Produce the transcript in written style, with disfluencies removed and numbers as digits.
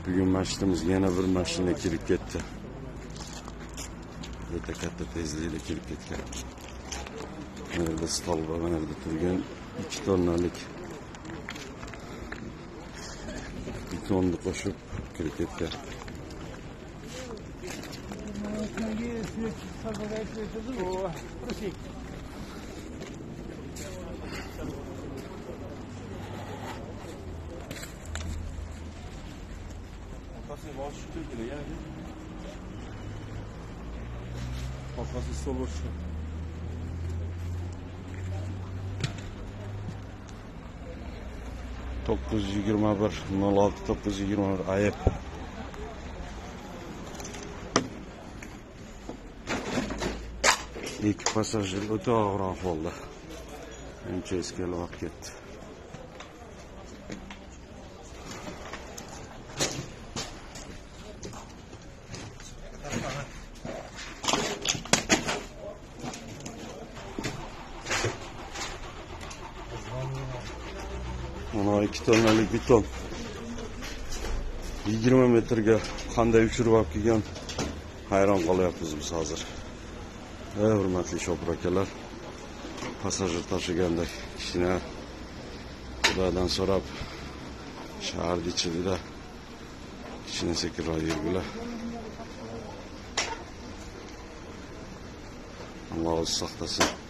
Bugün mashinamiz yana bir mashina kirib ketdi. O'ta katta tezlikda kirib ketgan. Nerede stolba, nerede turgan 2 tonnalik betonni qo'shib kirib ketgan. Kafası sol olsun. $921 $06 ayıp. İki pasajir o'ta og'ir ahvolda. Ancha eskali olib ketdi. Mana 2 tonnalik beton 20 metrga qanday uchirib olib kelgan, hayron qolyapmiz biz hozir. Hurmatli shopir akalar, pasajir tashiganda kishini Xudodan so'rab shahar ichida kishini sekinroq yurgilar. Alloh o'zi saqlasin.